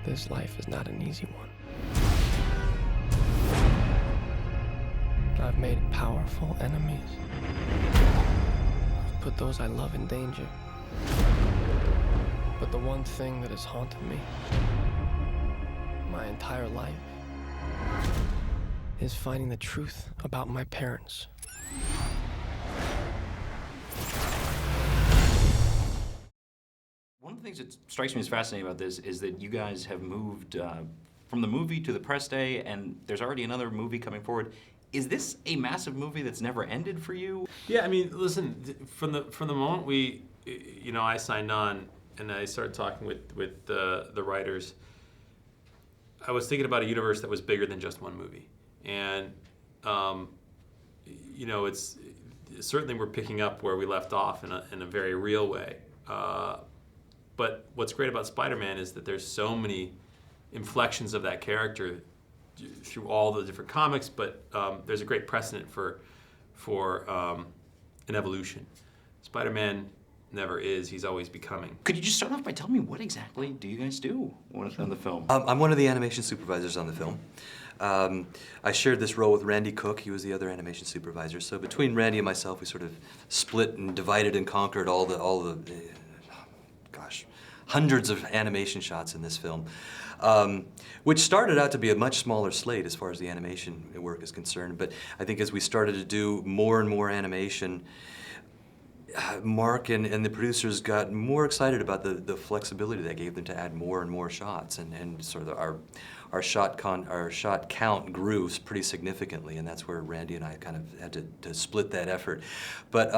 This life is not an easy one. I've made powerful enemies. I've put those I love in danger. But the one thing that has haunted me my entire life is finding the truth about my parents. One of the things that strikes me as fascinating about this is that you guys have moved from the movie to the press day, and there's already another movie coming forward. Is this a massive movie that's never ended for you? Yeah, I mean, listen, from the moment I signed on and I started talking with the writers, I was thinking about a universe that was bigger than just one movie. And, it's certainly we're picking up where we left off in a very real way. But what's great about Spider-Man is that there's so many inflections of that character through all the different comics, but there's a great precedent for an evolution. Spider-Man never is, he's always becoming. Could you just start off by telling me what exactly do you guys do on the film? I'm one of the animation supervisors on the film. I shared this role with Randy Cook. He was the other animation supervisor. So between Randy and myself, we sort of split and divided and conquered all the hundreds of animation shots in this film, which started out to be a much smaller slate as far as the animation work is concerned. But I think as we started to do more and more animation, Mark and the producers got more excited about the flexibility that gave them to add more and more shots, and sort of our shot count grew pretty significantly, and that's where Randy and I kind of had to split that effort. But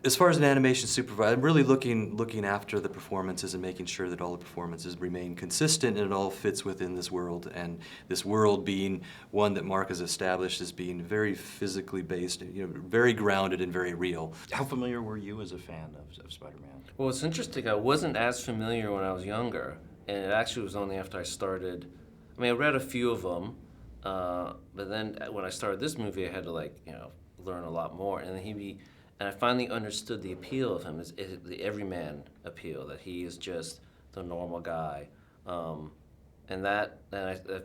as far as an animation supervisor, I'm really looking after the performances and making sure that all the performances remain consistent and it all fits within this world, and this world being one that Mark has established as being very physically based, very grounded and very real. How familiar were you as a fan of Spider-Man? Well, it's interesting. I wasn't as familiar when I was younger, and it actually was only after I started. I mean, I read a few of them, but then when I started this movie, I had to learn a lot more, and I finally understood the appeal of him, is the everyman appeal, that he is just the normal guy. And I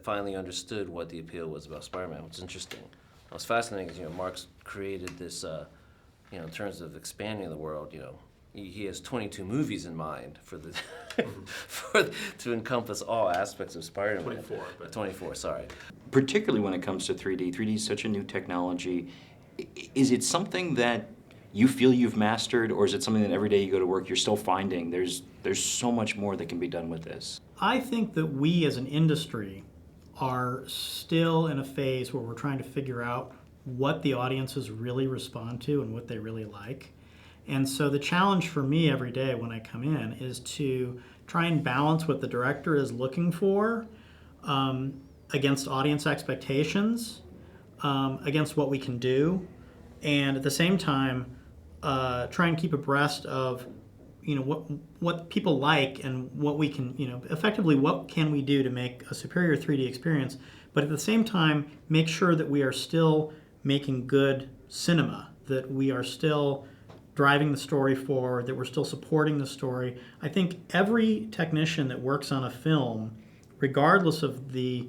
finally understood what the appeal was about Spider-Man, which is interesting. What's fascinating is, Mark's created this, in terms of expanding the world, he has 22 movies in mind for the to encompass all aspects of Spider-Man. 24. 24, sorry. Particularly when it comes to 3D. 3D is such a new technology. Is it something that you feel you've mastered, or is it something that every day you go to work you're still finding there's so much more that can be done with this? I think that we as an industry are still in a phase where we're trying to figure out what the audiences really respond to and what they really like. And so the challenge for me every day when I come in is to try and balance what the director is looking for against audience expectations, against what we can do, and at the same time try and keep abreast of what people like and what we can, effectively what can we do to make a superior 3D experience, but at the same time make sure that we are still making good cinema, that we are still driving the story forward, that we're still supporting the story. I think every technician that works on a film, regardless of the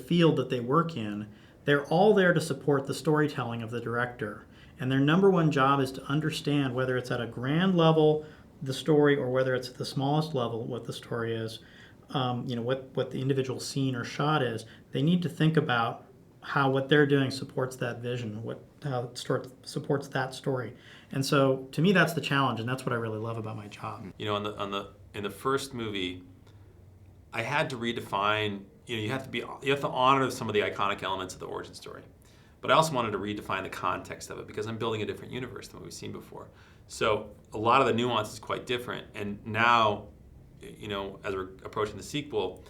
field that they work in, they're all there to support the storytelling of the director. And their number one job is to understand, whether it's at a grand level, the story, or whether it's at the smallest level, what the story is, what the individual scene or shot is. They need to think about how what they're doing supports that vision, how it supports that story. And so, to me, that's the challenge, and that's what I really love about my job. In the first movie, I had to redefine. You have to honor some of the iconic elements of the origin story. But I also wanted to redefine the context of it, because I'm building a different universe than what we've seen before. So a lot of the nuance is quite different. And now, as we're approaching the sequel,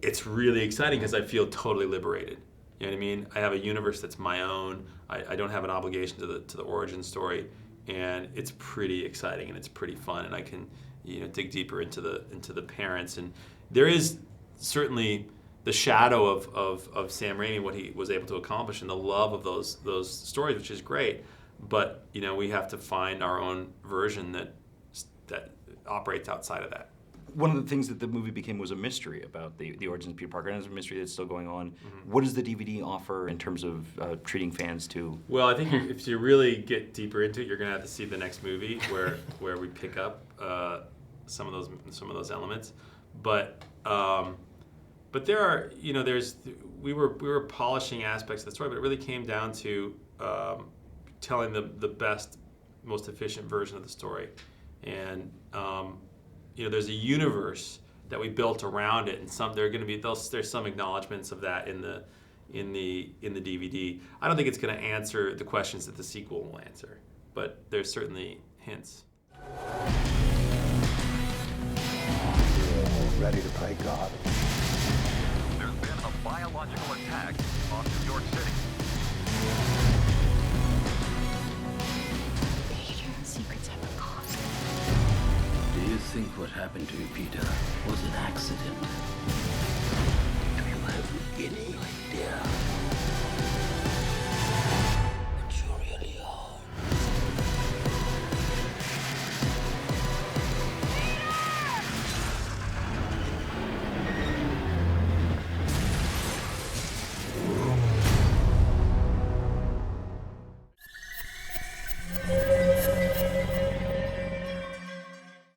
it's really exciting because I feel totally liberated. You know what I mean? I have a universe that's my own. I don't have an obligation to the origin story, and it's pretty exciting and it's pretty fun. And I can dig deeper into the parents. And there is certainly the shadow of Sam Raimi, what he was able to accomplish, and the love of those stories, which is great. But we have to find our own version that operates outside of that. one of the things that the movie became was a mystery about the origins of Peter Parker, and it's a mystery that's still going on. Mm-hmm. What does the DVD offer in terms of treating fans to? Well, I think if you really get deeper into it, you're going to have to see the next movie where we pick up some of those elements. But there are, you know, we were polishing aspects of the story, but it really came down to telling the best, most efficient version of the story. And you know, there's a universe that we built around it, and there's some acknowledgments of that in the DVD. I don't think it's going to answer the questions that the sequel will answer, but there's certainly hints. Ready to play God. There's been a biological attack on New York City. Secrets have a cost. Do you think what happened to you, Peter, was an